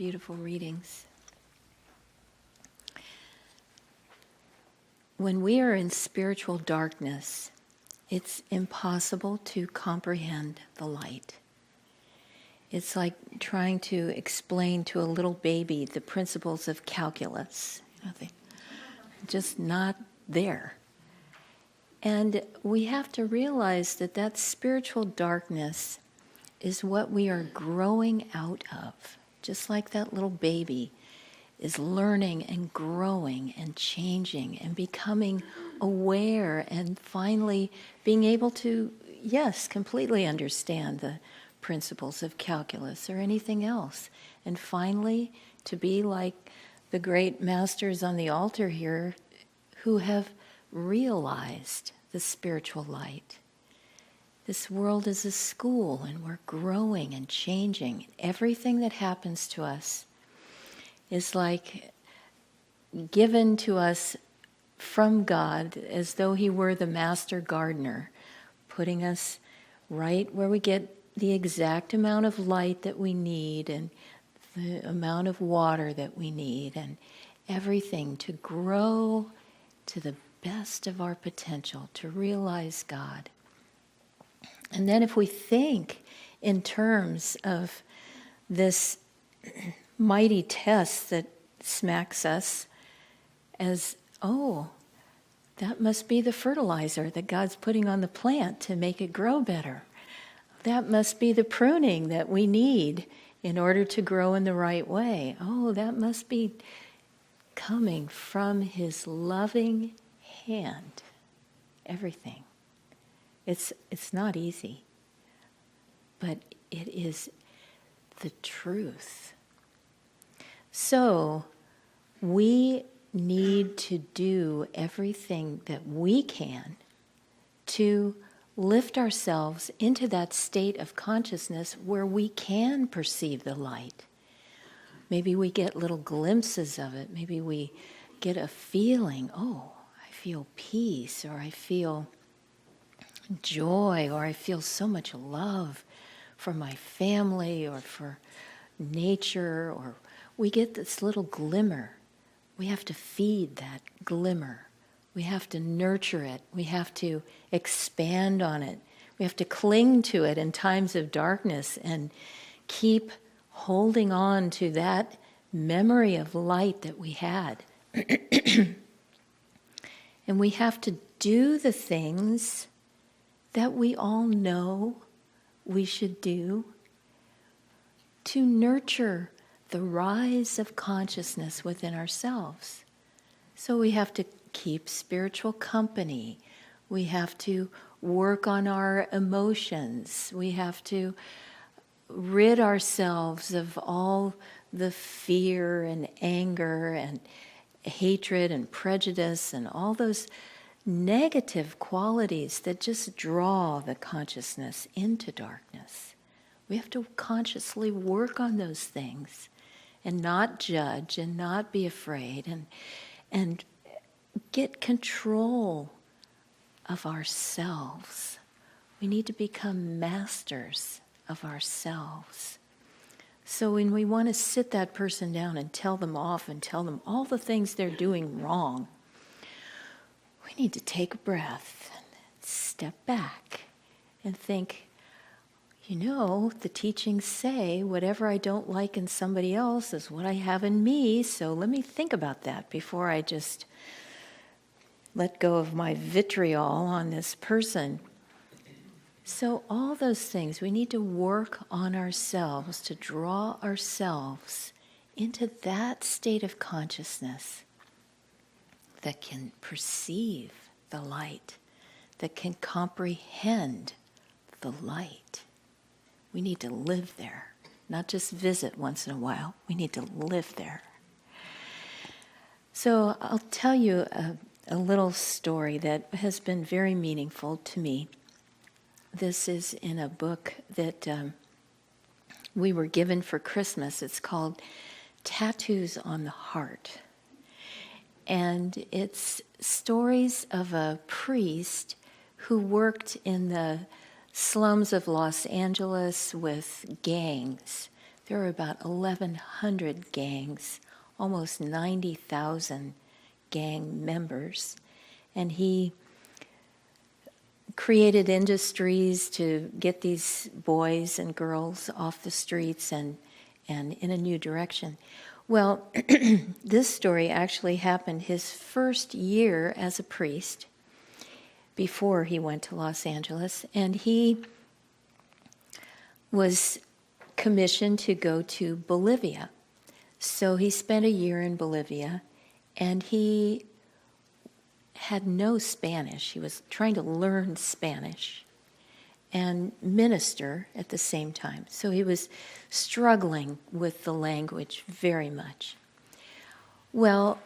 beautiful readings. When we are in spiritual darkness, it's impossible to comprehend the light. It's like trying to explain to a little baby the principles of calculus. They're just not there. And we have to realize that that spiritual darkness is what we are growing out of. Just like that little baby is learning and growing and changing and becoming aware and finally being able to, yes, completely understand the principles of calculus or anything else. And finally, to be like the great masters on the altar here who have realized the spiritual light. This world is a school and we're growing and changing. Everything that happens to us is like given to us from God as though He were the master gardener, putting us right where we get the exact amount of light that we need and the amount of water that we need and everything to grow to the best of our potential, to realize God. And then if we think in terms of this mighty test that smacks us as, oh, that must be the fertilizer that God's putting on the plant to make it grow better. That must be the pruning that we need in order to grow in the right way. Oh, that must be coming from His loving hand. Everything. It's not easy, but it is the truth. So we need to do everything that we can to lift ourselves into that state of consciousness where we can perceive the light. Maybe we get little glimpses of it. Maybe we get a feeling, oh, I feel peace, or I feel joy, or I feel so much love for my family or for nature, or we get this little glimmer. We have to feed that glimmer. We have to nurture it. We have to expand on it. We have to cling to it in times of darkness and keep holding on to that memory of light that we had. And we have to do the things that we all know we should do to nurture the rise of consciousness within ourselves. So we have to keep spiritual company. We have to work on our emotions. We have to rid ourselves of all the fear and anger and hatred and prejudice and all those negative qualities that just draw the consciousness into darkness. We have to consciously work on those things and not judge and not be afraid and get control of ourselves. We need to become masters of ourselves. So when we want to sit that person down and tell them off and tell them all the things they're doing wrong, we need to take a breath and step back and think, you know, the teachings say whatever I don't like in somebody else is what I have in me, so let me think about that before I just let go of my vitriol on this person. So all those things, we need to work on ourselves to draw ourselves into that state of consciousness that can perceive the light, that can comprehend the light. We need to live there, not just visit once in a while. We need to live there. So I'll tell you a little story that has been very meaningful to me. This is in a book that we were given for Christmas. It's called Tattoos on the Heart. And it's stories of a priest who worked in the slums of Los Angeles with gangs, there were about 1,100 gangs, almost 90,000 gang members. And he created industries to get these boys and girls off the streets and in a new direction. Well, this story actually happened his first year as a priest before he went to Los Angeles, and he was commissioned to go to Bolivia. So he spent a year in Bolivia, and he had no Spanish. He was trying to learn Spanish and minister at the same time. So he was struggling with the language very much. Well,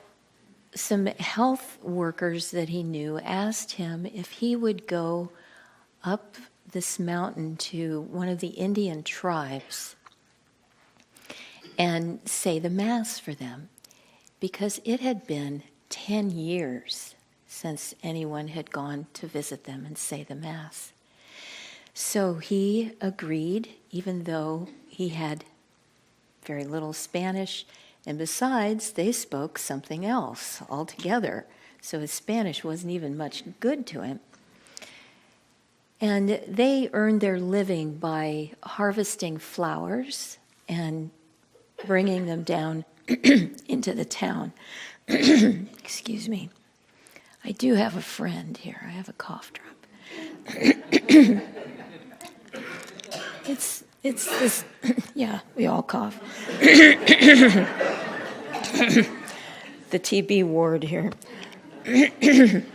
some health workers that he knew asked him if he would go up this mountain to one of the Indian tribes and say the Mass for them, because it had been 10 years since anyone had gone to visit them and say the Mass. So he agreed, even though he had very little Spanish, and besides, they spoke something else altogether, so his Spanish wasn't even much good to him. And they earned their living by harvesting flowers and bringing them down into the town. Excuse me. I do have a friend here. I have a cough drop. It's this, yeah, we all cough. The TB ward here. It's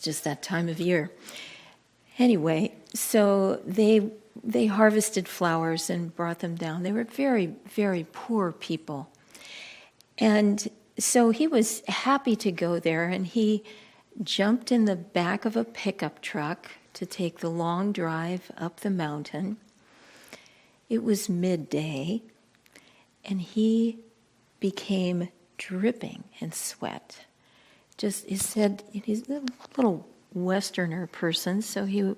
just that time of year. Anyway, so they harvested flowers and brought them down. They were very, very poor people. And so he was happy to go there, and he jumped in the back of a pickup truck to take the long drive up the mountain. It was midday, and he became dripping in sweat. Just, he said, he's a little Westerner person, so he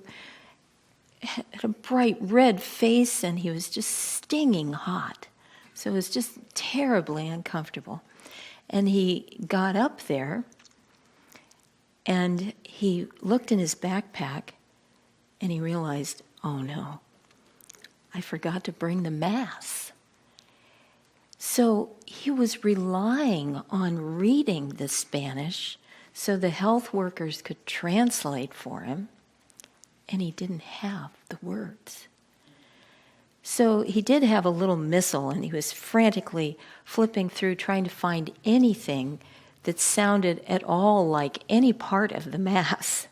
had a bright red face, and he was just stinging hot. So it was just terribly uncomfortable. And he got up there, and he looked in his backpack, and he realized, oh no, I forgot to bring the Mass. So he was relying on reading the Spanish so the health workers could translate for him, and he didn't have the words. So he did have a little missal, and he was frantically flipping through trying to find anything that sounded at all like any part of the Mass,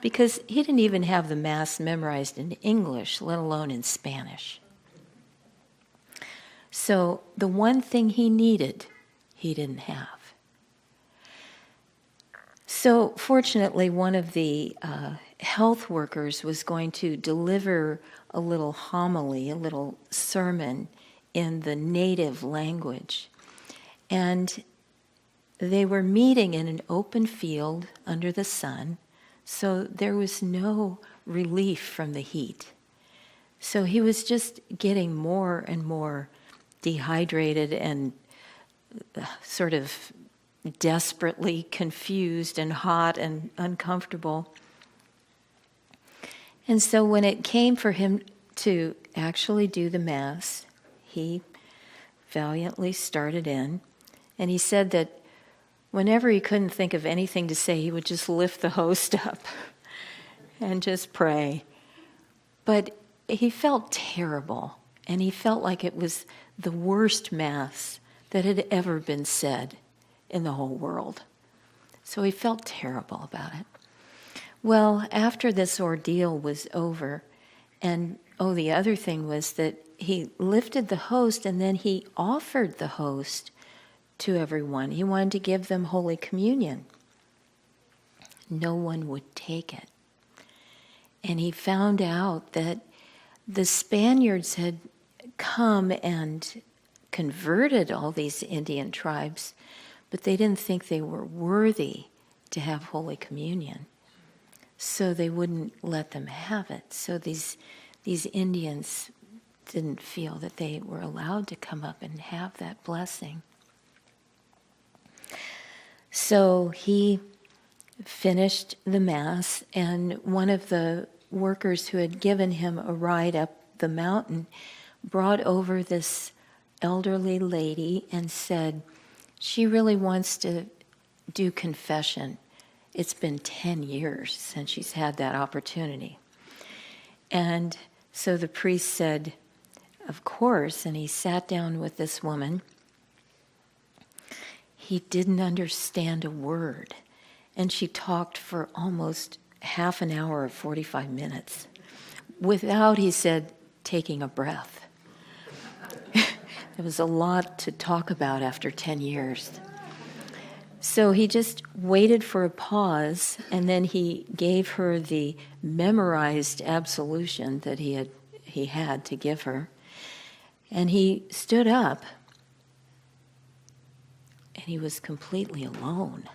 because he didn't even have the Mass memorized in English, let alone in Spanish. So the one thing he needed, he didn't have. So fortunately, one of the health workers was going to deliver a little homily, a little sermon in the native language. And they were meeting in an open field under the sun, so there was no relief from the heat. So he was just getting more and more dehydrated and sort of desperately confused and hot and uncomfortable. And so when it came for him to actually do the Mass, he valiantly started in, and he said that whenever he couldn't think of anything to say, he would just lift the host up and just pray. But he felt terrible, and he felt like it was the worst Mass that had ever been said in the whole world. So he felt terrible about it. Well, after this ordeal was over, and the other thing was that he lifted the host, and then he offered the host to everyone. He wanted to give them Holy Communion. No one would take it. And he found out that the Spaniards had come and converted all these Indian tribes, but they didn't think they were worthy to have Holy Communion. So they wouldn't let them have it. So these Indians didn't feel that they were allowed to come up and have that blessing. So he finished the Mass, and one of the workers who had given him a ride up the mountain brought over this elderly lady and said, she really wants to do confession. It's been 10 years since she's had that opportunity. And so the priest said, of course, and he sat down with this woman. He didn't understand a word, and she talked for almost half an hour or 45 minutes without, he said, taking a breath. There was a lot to talk about after 10 years. So he just waited for a pause, and then he gave her the memorized absolution that he had to give her. And he stood up, and he was completely alone.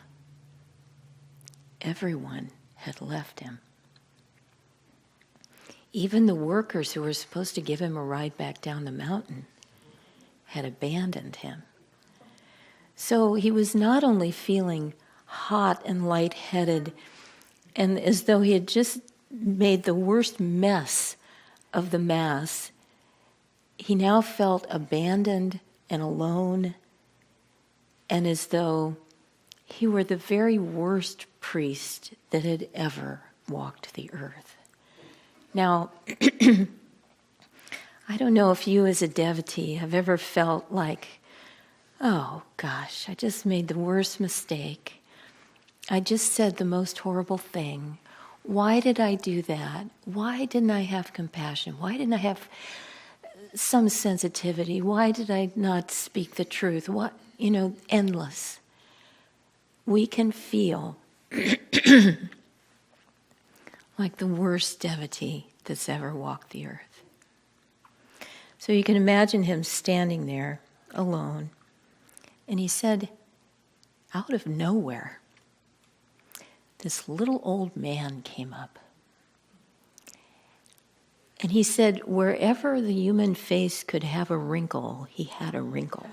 Everyone had left him. Even the workers who were supposed to give him a ride back down the mountain had abandoned him. So he was not only feeling hot and lightheaded, and as though he had just made the worst mess of the Mass, he now felt abandoned and alone, and as though he were the very worst priest that had ever walked the earth. Now, I don't know if you as a devotee have ever felt like, oh gosh, I just made the worst mistake. I just said the most horrible thing. Why did I do that? Why didn't I have compassion? Why didn't I have some sensitivity? Why did I not speak the truth? What, endless. We can feel like the worst devotee that's ever walked the earth. So you can imagine him standing there alone. And he said, out of nowhere, this little old man came up. And he said, wherever the human face could have a wrinkle, he had a wrinkle.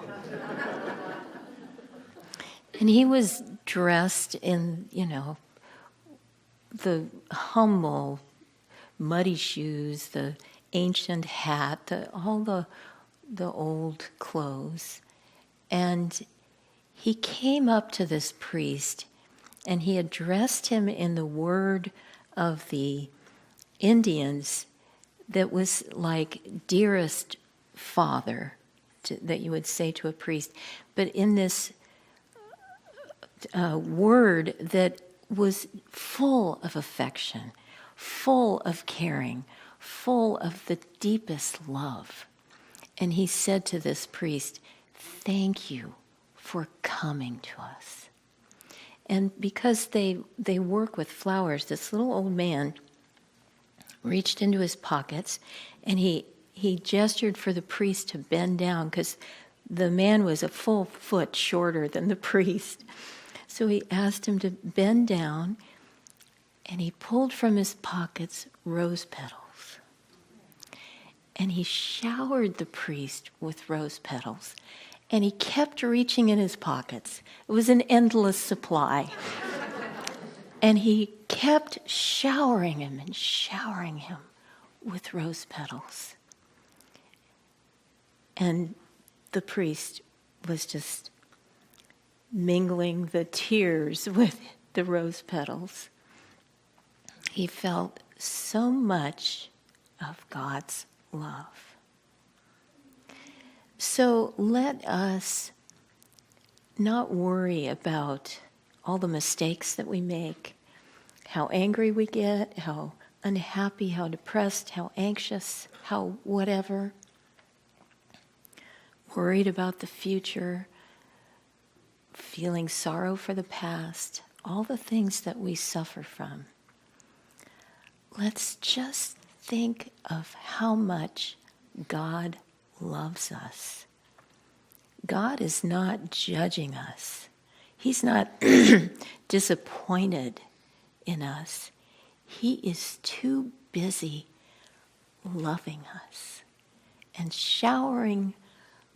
And he was dressed in, the humble, muddy shoes, the ancient hat, all the old clothes. And he came up to this priest, and he addressed him in the word of the Indians that was like dearest father, that you would say to a priest, but in this word that was full of affection, full of caring, full of the deepest love. And he said to this priest, thank you for coming to us. And because they work with flowers, this little old man reached into his pockets, and he gestured for the priest to bend down, because the man was a full foot shorter than the priest. So he asked him to bend down, and he pulled from his pockets rose petals. And he showered the priest with rose petals, and he kept reaching in his pockets. It was an endless supply. And he kept showering him with rose petals. And the priest was just mingling the tears with the rose petals. He felt so much of God's love. So let us not worry about all the mistakes that we make, how angry we get, how unhappy, how depressed, how anxious, how whatever. Worried about the future, feeling sorrow for the past, all the things that we suffer from. Let's just think of how much God loves us. God is not judging us. He's not disappointed in us. He is too busy loving us and showering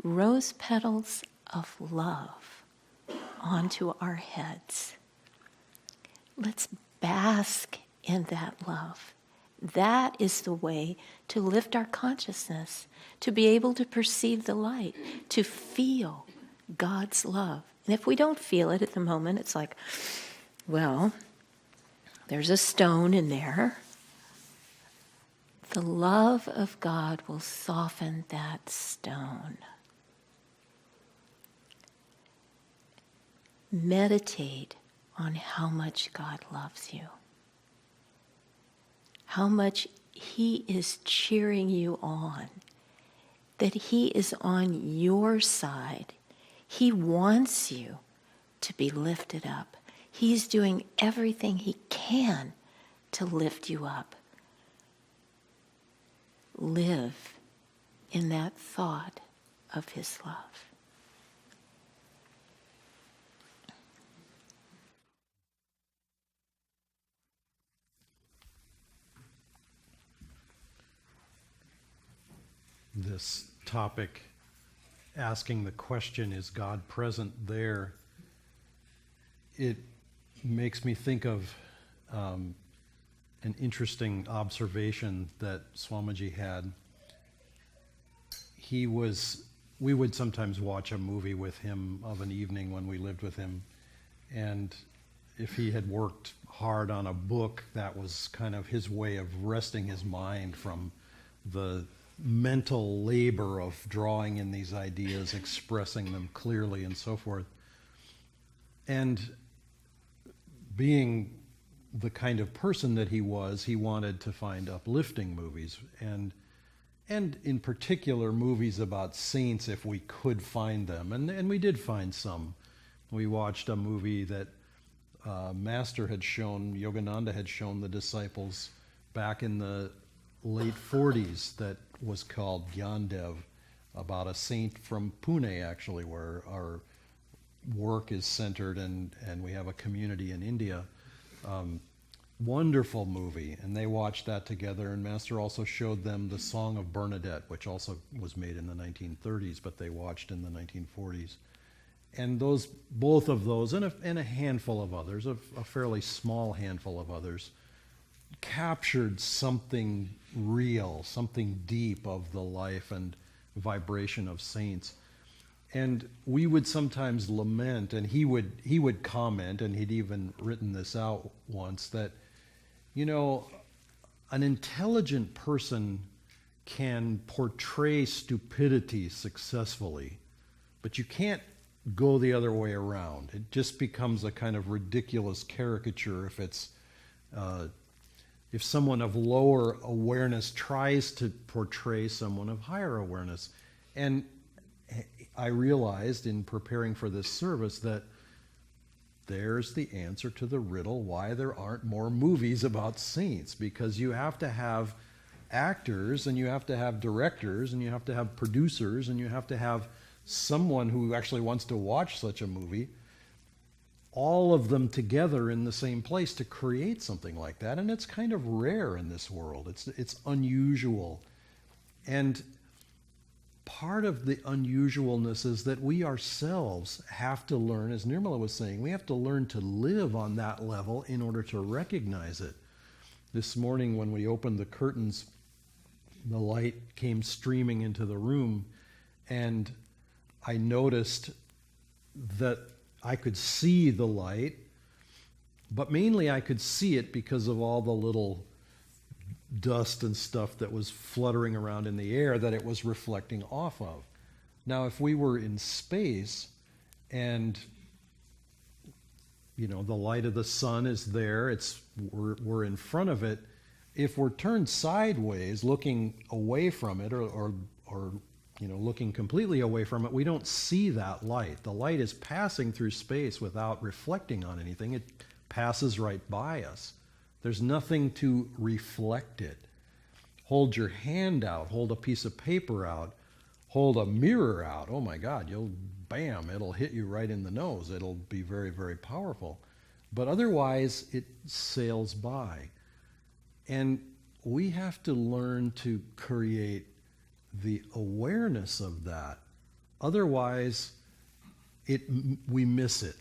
rose petals of love onto our heads. Let's bask in that love. That is the way to lift our consciousness, to be able to perceive the light, to feel God's love. And if we don't feel it at the moment, it's like, well, there's a stone in there. The love of God will soften that stone. Meditate on how much God loves you. How much He is cheering you on. That He is on your side. He wants you to be lifted up. He's doing everything He can to lift you up. Live in that thought of His love. This topic, asking the question, is God present there? It makes me think of an interesting observation that Swamiji had. We would sometimes watch a movie with him of an evening when we lived with him, and if he had worked hard on a book, that was kind of his way of resting his mind from the mental labor of drawing in these ideas, expressing them clearly, and so forth. And being the kind of person that he was, he wanted to find uplifting movies, and in particular movies about saints if we could find them. And we did find some. We watched a movie that Master had shown, Yogananda had shown the disciples back in the late 40s, that was called Gyandev, about a saint from Pune, actually, where our work is centered, and we have a community in India. Wonderful movie, and they watched that together, and Master also showed them The Song of Bernadette, which also was made in the 1930s, but they watched in the 1940s. And both of those, and a handful of others, a fairly small handful of others, captured something real, something deep of the life and vibration of saints. And we would sometimes lament, and he would comment, and he'd even written this out once, that, you know, an intelligent person can portray stupidity successfully, but you can't go the other way around. It just becomes a kind of ridiculous caricature if someone of lower awareness tries to portray someone of higher awareness. And I realized in preparing for this service that there's the answer to the riddle why there aren't more movies about saints, because you have to have actors, and you have to have directors, and you have to have producers, and you have to have someone who actually wants to watch such a movie, all of them together in the same place to create something like that. And it's kind of rare in this world. It's unusual. And part of the unusualness is that we ourselves have to learn, as Nirmala was saying, we have to learn to live on that level in order to recognize it. This morning when we opened the curtains, the light came streaming into the room, and I noticed that I could see the light, but mainly I could see it because of all the little dust and stuff that was fluttering around in the air that it was reflecting off of. Now, if we were in space and, you know, the light of the sun is there, we're in front of it, if we're turned sideways looking away from it, or you know, looking completely away from it, we don't see that light. The light is passing through space without reflecting on anything. It passes right by us. There's nothing to reflect it. Hold your hand out, hold a piece of paper out, hold a mirror out. Oh my God, it'll hit you right in the nose. It'll be very, very powerful. But otherwise, it sails by. And we have to learn to create the awareness of that. Otherwise, we miss it.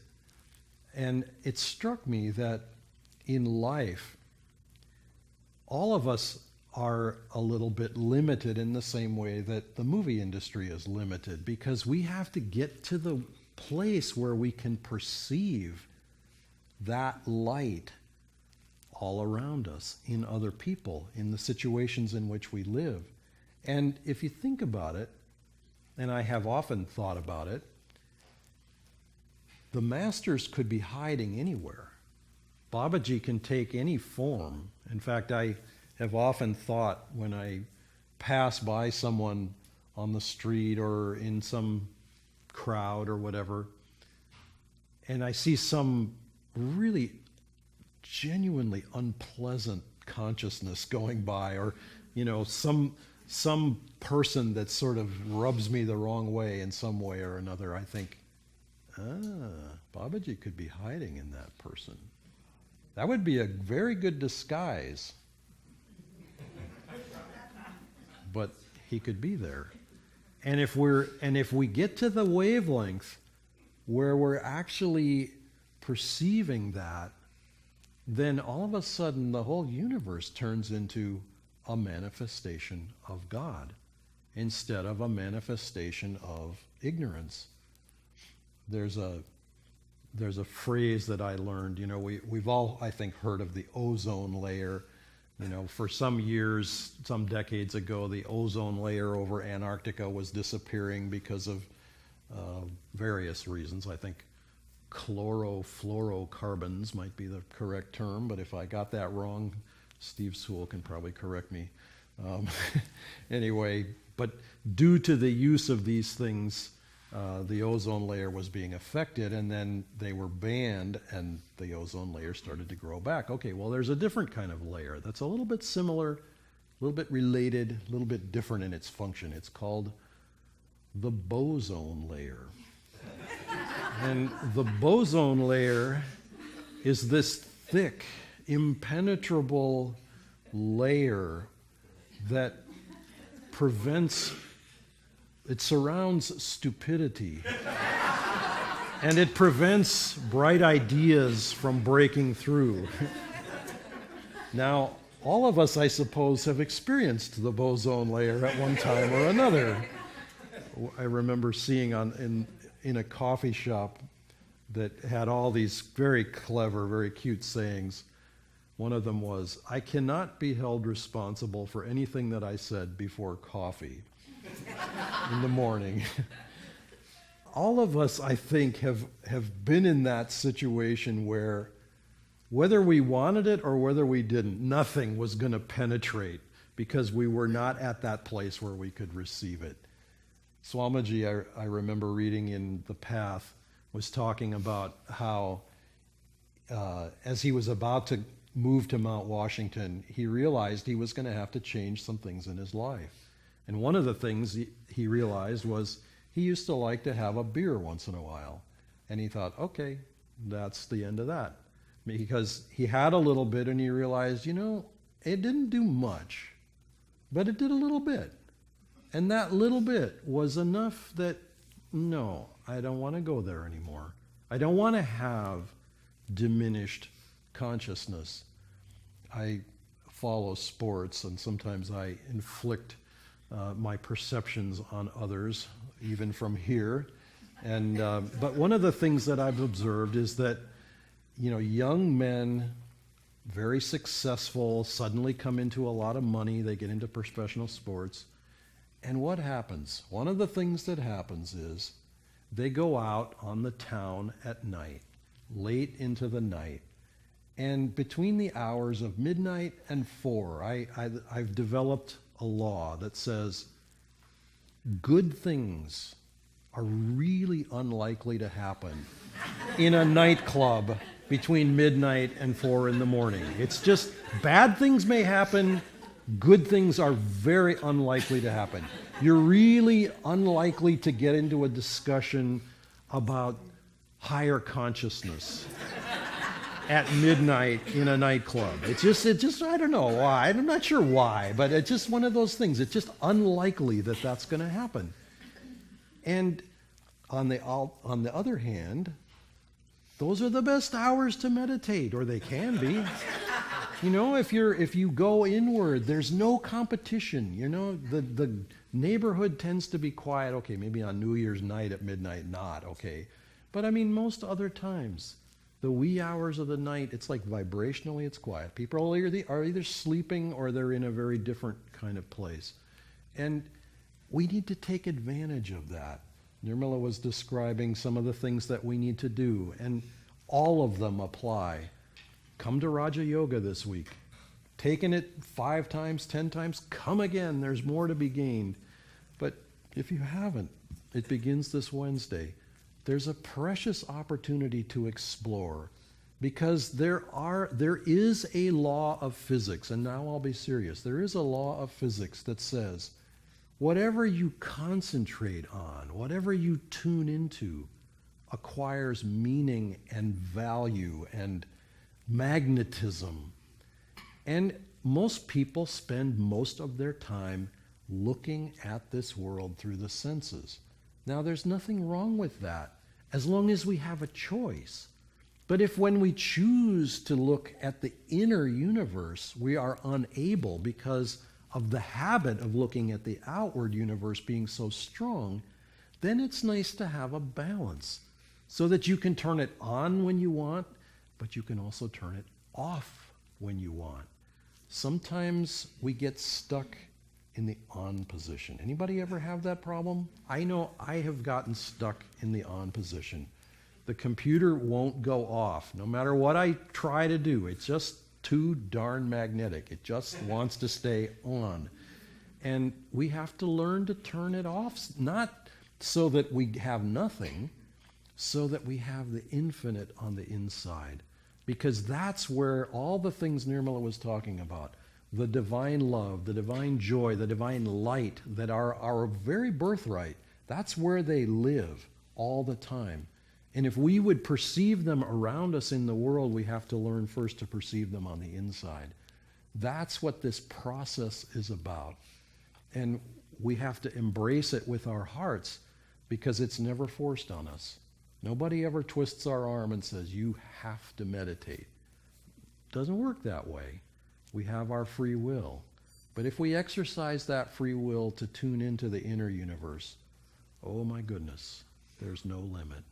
And it struck me that in life, all of us are a little bit limited in the same way that the movie industry is limited, because we have to get to the place where we can perceive that light all around us, in other people, in the situations in which we live. And if you think about it, and I have often thought about it, the masters could be hiding anywhere. Babaji can take any form. In fact, I have often thought when I pass by someone on the street or in some crowd or whatever, and I see some really genuinely unpleasant consciousness going by, or some person that sort of rubs me the wrong way in some way or another, I think, Babaji could be hiding in that person. That would be a very good disguise. But he could be there. And if we get to the wavelength where we're actually perceiving that, then all of a sudden the whole universe turns into a manifestation of God instead of a manifestation of ignorance. There's a phrase that I learned, we've all, I think, heard of the ozone layer. For some years, some decades ago, the ozone layer over Antarctica was disappearing because of various reasons. I think chlorofluorocarbons might be the correct term, but if I got that wrong, Steve Sewell can probably correct me. Anyway, but due to the use of these things, the ozone layer was being affected, and then they were banned, and the ozone layer started to grow back. Okay, well, there's a different kind of layer that's a little bit similar, a little bit related, a little bit different in its function. It's called the boson layer. And the boson layer is this thick, impenetrable layer that it surrounds stupidity. And it prevents bright ideas from breaking through. Now, all of us, I suppose, have experienced the boson layer at one time or another. I remember seeing in a coffee shop that had all these very clever, very cute sayings. One of them was, "I cannot be held responsible for anything that I said before coffee in the morning." All of us, I think, have been in that situation where, whether we wanted it or whether we didn't, nothing was going to penetrate because we were not at that place where we could receive it. Swamiji, I remember reading in The Path, was talking about how as he was about to move to Mount Washington, he realized he was going to have to change some things in his life. And one of the things he realized was he used to like to have a beer once in a while. And he thought, okay, that's the end of that. Because he had a little bit and he realized, it didn't do much, but it did a little bit. And that little bit was enough that, no, I don't want to go there anymore. I don't want to have diminished consciousness. I follow sports, and sometimes I inflict my perceptions on others, even from here. And but one of the things that I've observed is that, young men, very successful, suddenly come into a lot of money. They get into professional sports. And what happens? One of the things that happens is they go out on the town at night, late into the night. And between the hours of midnight and 4, I've developed a law that says good things are really unlikely to happen in a nightclub between midnight and 4 in the morning. It's just bad things may happen. Good things are very unlikely to happen. You're really unlikely to get into a discussion about higher consciousness. at midnight in a nightclub. It just, I don't know why. I'm not sure why, but it's just one of those things. It's just unlikely that that's going to happen. And on the other hand, those are the best hours to meditate, or they can be. You know, if you go inward, there's no competition. You know, the neighborhood tends to be quiet. Okay, maybe on New Year's night at midnight, not okay. But I mean, most other times, the wee hours of the night, it's like vibrationally, it's quiet. People are either sleeping or they're in a very different kind of place. And we need to take advantage of that. Nirmala was describing some of the things that we need to do, and all of them apply. Come to Raja Yoga this week. Taken it 5 times, 10 times, come again. There's more to be gained. But if you haven't, it begins this Wednesday. There's a precious opportunity to explore, because there is a law of physics, and now I'll be serious. There is a law of physics that says whatever you concentrate on, whatever you tune into, acquires meaning and value and magnetism. And most people spend most of their time looking at this world through the senses. Now, there's nothing wrong with that, as long as we have a choice. But if when we choose to look at the inner universe, we are unable because of the habit of looking at the outward universe being so strong, then it's nice to have a balance so that you can turn it on when you want, but you can also turn it off when you want. Sometimes we get stuck in the on position. Anybody ever have that problem? I know I have gotten stuck in the on position. The computer won't go off. No matter what I try to do, it's just too darn magnetic. It just wants to stay on. And we have to learn to turn it off, not so that we have nothing, so that we have the infinite on the inside. Because that's where all the things Nirmala was talking about, the divine love, the divine joy, the divine light that are our very birthright, that's where they live all the time. And if we would perceive them around us in the world, we have to learn first to perceive them on the inside. That's what this process is about. And we have to embrace it with our hearts, because it's never forced on us. Nobody ever twists our arm and says, you have to meditate. It doesn't work that way. We have our free will. But if we exercise that free will to tune into the inner universe, oh my goodness, there's no limit.